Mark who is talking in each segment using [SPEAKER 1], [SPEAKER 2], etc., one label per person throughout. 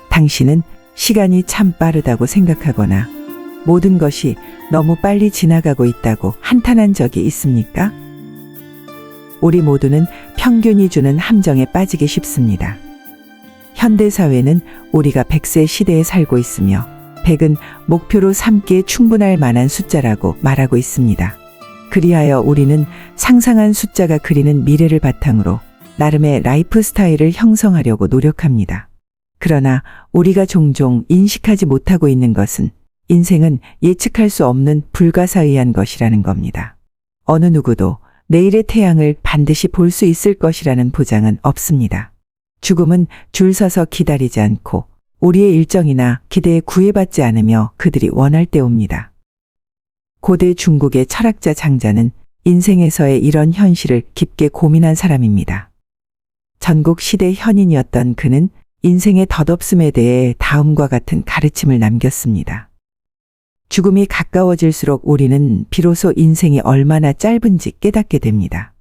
[SPEAKER 1] 당신은 시간이 참 빠르다고 생각하거나 모든 것이 너무 빨리 지나가고 있다고 한탄한 적이 있습니까? 우리 모두는 평균이 주는 함정에 빠지기 쉽습니다. 현대사회는 우리가 100세 시대에 살고 있으며 100은 목표로 삼기에 충분할 만한 숫자라고 말하고 있습니다. 그리하여 우리는 상상한 숫자가 그리는 미래를 바탕으로 나름의 라이프 스타일을 형성하려고 노력합니다. 그러나 우리가 종종 인식하지 못하고 있는 것은 인생은 예측할 수 없는 불가사의한 것이라는 겁니다. 어느 누구도 내일의 태양을 반드시 볼 수 있을 것이라는 보장은 없습니다. 죽음은 줄 서서 기다리지 않고 우리의 일정이나 기대에 구애받지 않으며 그들이 원할 때 옵니다. 고대 중국의 철학자 장자는 인생에서의 이런 현실을 깊게 고민한 사람입니다. 전국 시대 현인이었던 그는 인생의 덧없음에 대해 다음과 같은 가르침을 남겼습니다. 죽음이 가까워질수록 우리는 비로소 인생이 얼마나 짧은지 깨닫게 됩니다.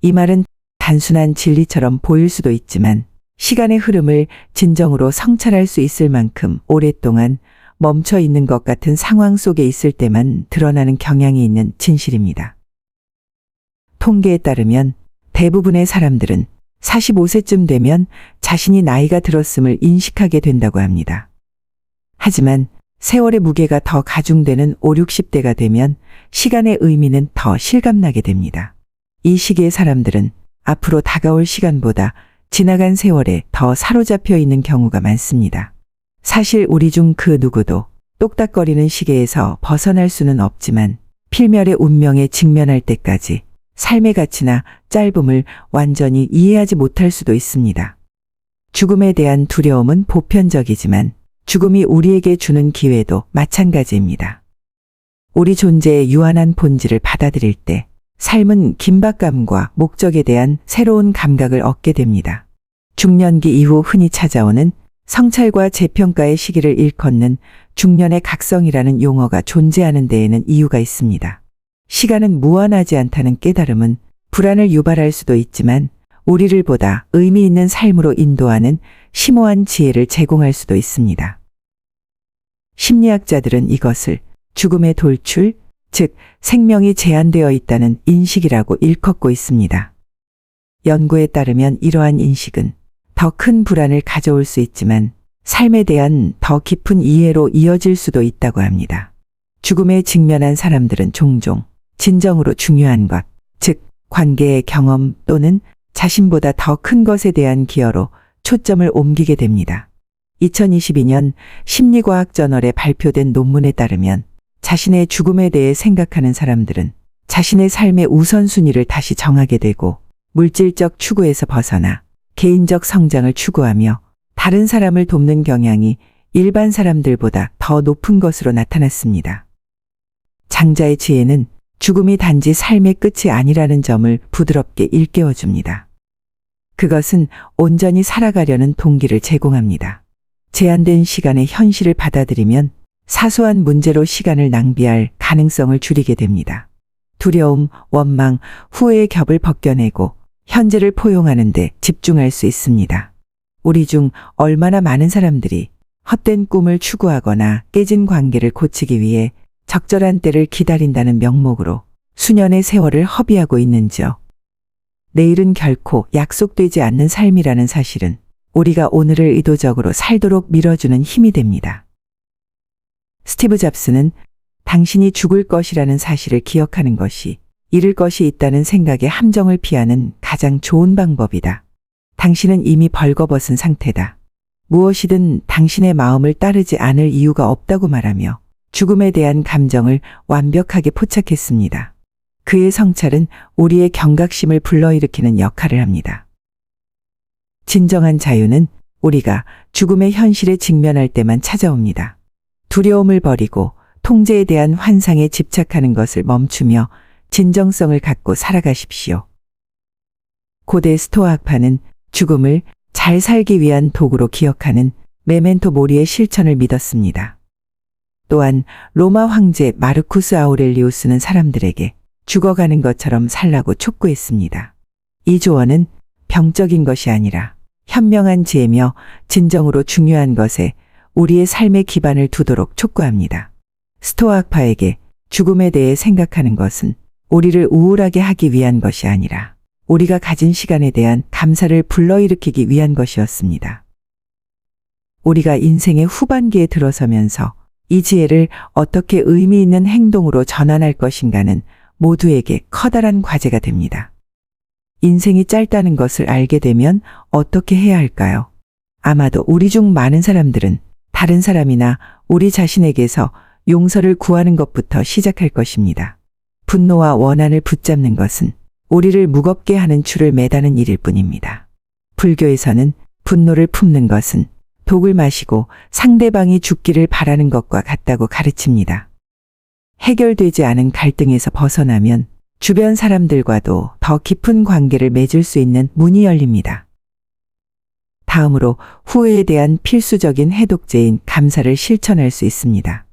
[SPEAKER 1] 이 말은 단순한 진리처럼 보일 수도 있지만 시간의 흐름을 진정으로 성찰할 수 있을 만큼 오랫동안 멈춰 있는 것 같은 상황 속에 있을 때만 드러나는 경향이 있는 진실입니다. 통계에 따르면 대부분의 사람들은 45세쯤 되면 자신이 나이가 들었음을 인식하게 된다고 합니다. 하지만 세월의 무게가 더 가중되는 5, 60대가 되면 시간의 의미는 더 실감나게 됩니다. 이 시기의 사람들은 앞으로 다가올 시간보다 지나간 세월에 더 사로잡혀 있는 경우가 많습니다. 사실 우리 중 그 누구도 똑딱거리는 시계에서 벗어날 수는 없지만 필멸의 운명에 직면할 때까지 삶의 가치나 짧음을 완전히 이해하지 못할 수도 있습니다. 죽음에 대한 두려움은 보편적이지만 죽음이 우리에게 주는 기회도 마찬가지입니다. 우리 존재의 유한한 본질을 받아들일 때 삶은 긴박감과 목적에 대한 새로운 감각을 얻게 됩니다. 중년기 이후 흔히 찾아오는 성찰과 재평가의 시기를 일컫는 중년의 각성이라는 용어가 존재하는 데에는 이유가 있습니다. 시간은 무한하지 않다는 깨달음은 불안을 유발할 수도 있지만 우리를 보다 의미 있는 삶으로 인도하는 심오한 지혜를 제공할 수도 있습니다. 심리학자들은 이것을 죽음의 돌출, 즉 생명이 제한되어 있다는 인식이라고 일컫고 있습니다. 연구에 따르면 이러한 인식은 더 큰 불안을 가져올 수 있지만 삶에 대한 더 깊은 이해로 이어질 수도 있다고 합니다. 죽음에 직면한 사람들은 종종 진정으로 중요한 것, 즉 관계의 경험 또는 자신보다 더 큰 것에 대한 기여로 초점을 옮기게 됩니다. 2022년 심리과학 저널에 발표된 논문에 따르면 자신의 죽음에 대해 생각하는 사람들은 자신의 삶의 우선순위를 다시 정하게 되고 물질적 추구에서 벗어나 개인적 성장을 추구하며 다른 사람을 돕는 경향이 일반 사람들보다 더 높은 것으로 나타났습니다. 장자의 지혜는 죽음이 단지 삶의 끝이 아니라는 점을 부드럽게 일깨워줍니다. 그것은 온전히 살아가려는 동기를 제공합니다. 제한된 시간의 현실을 받아들이면 사소한 문제로 시간을 낭비할 가능성을 줄이게 됩니다. 두려움, 원망, 후회의 겹을 벗겨내고 현재를 포용하는 데 집중할 수 있습니다. 우리 중 얼마나 많은 사람들이 헛된 꿈을 추구하거나 깨진 관계를 고치기 위해 적절한 때를 기다린다는 명목으로 수년의 세월을 허비하고 있는지요. 내일은 결코 약속되지 않는 삶이라는 사실은 우리가 오늘을 의도적으로 살도록 밀어주는 힘이 됩니다. 스티브 잡스는 당신이 죽을 것이라는 사실을 기억하는 것이 잃을 것이 있다는 생각의 함정을 피하는 가장 좋은 방법이다. 당신은 이미 벌거벗은 상태다. 무엇이든 당신의 마음을 따르지 않을 이유가 없다고 말하며 죽음에 대한 감정을 완벽하게 포착했습니다. 그의 성찰은 우리의 경각심을 불러일으키는 역할을 합니다. 진정한 자유는 우리가 죽음의 현실에 직면할 때만 찾아옵니다. 두려움을 버리고 통제에 대한 환상에 집착하는 것을 멈추며 진정성을 갖고 살아가십시오. 고대 스토아학파는 죽음을 잘 살기 위한 도구로 기억하는 메멘토 모리의 실천을 믿었습니다. 또한 로마 황제 마르쿠스 아우렐리우스는 사람들에게 죽어가는 것처럼 살라고 촉구했습니다. 이 조언은 병적인 것이 아니라 현명한 지혜며 진정으로 중요한 것에 우리의 삶의 기반을 두도록 촉구합니다. 스토아 학파에게 죽음에 대해 생각하는 것은 우리를 우울하게 하기 위한 것이 아니라 우리가 가진 시간에 대한 감사를 불러일으키기 위한 것이었습니다. 우리가 인생의 후반기에 들어서면서 이 지혜를 어떻게 의미 있는 행동으로 전환할 것인가는 모두에게 커다란 과제가 됩니다. 인생이 짧다는 것을 알게 되면 어떻게 해야 할까요? 아마도 우리 중 많은 사람들은 다른 사람이나 우리 자신에게서 용서를 구하는 것부터 시작할 것입니다. 분노와 원한을 붙잡는 것은 우리를 무겁게 하는 줄을 매다는 일일 뿐입니다. 불교에서는 분노를 품는 것은 독을 마시고 상대방이 죽기를 바라는 것과 같다고 가르칩니다. 해결되지 않은 갈등에서 벗어나면 주변 사람들과도 더 깊은 관계를 맺을 수 있는 문이 열립니다. 다음으로 후회에 대한 필수적인 해독제인 감사를 실천할 수 있습니다.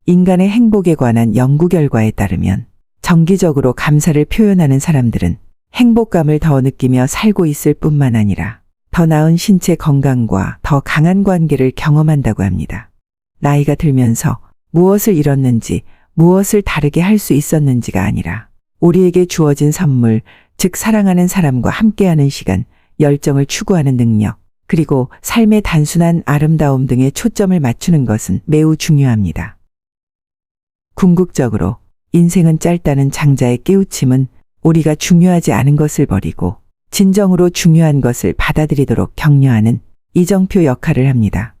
[SPEAKER 1] 인간의 행복에 관한 연구 결과에 따르면 정기적으로 감사를 표현하는 사람들은 행복감을 더 느끼며 살고 있을 뿐만 아니라 더 나은 신체 건강과 더 강한 관계를 경험한다고 합니다. 나이가 들면서 무엇을 잃었는지, 무엇을 다르게 할 수 있었는지가 아니라 우리에게 주어진 선물, 즉 사랑하는 사람과 함께하는 시간, 열정을 추구하는 능력, 그리고 삶의 단순한 아름다움 등에 초점을 맞추는 것은 매우 중요합니다. 궁극적으로 인생은 짧다는 장자의 깨우침은 우리가 중요하지 않은 것을 버리고 진정으로 중요한 것을 받아들이도록 격려하는 이정표 역할을 합니다.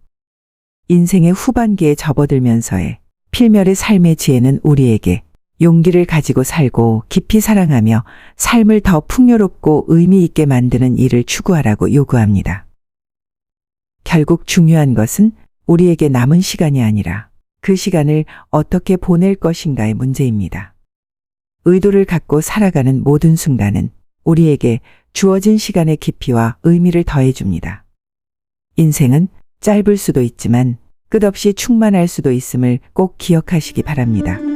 [SPEAKER 1] 인생의 후반기에 접어들면서의 필멸의 삶의 지혜는 우리에게 용기를 가지고 살고 깊이 사랑하며 삶을 더 풍요롭고 의미 있게 만드는 일을 추구하라고 요구합니다. 결국 중요한 것은 우리에게 남은 시간이 아니라 그 시간을 어떻게 보낼 것인가의 문제입니다. 의도를 갖고 살아가는 모든 순간은 우리에게 주어진 시간의 깊이와 의미를 더해줍니다. 인생은 짧을 수도 있지만 끝없이 충만할 수도 있음을 꼭 기억하시기 바랍니다.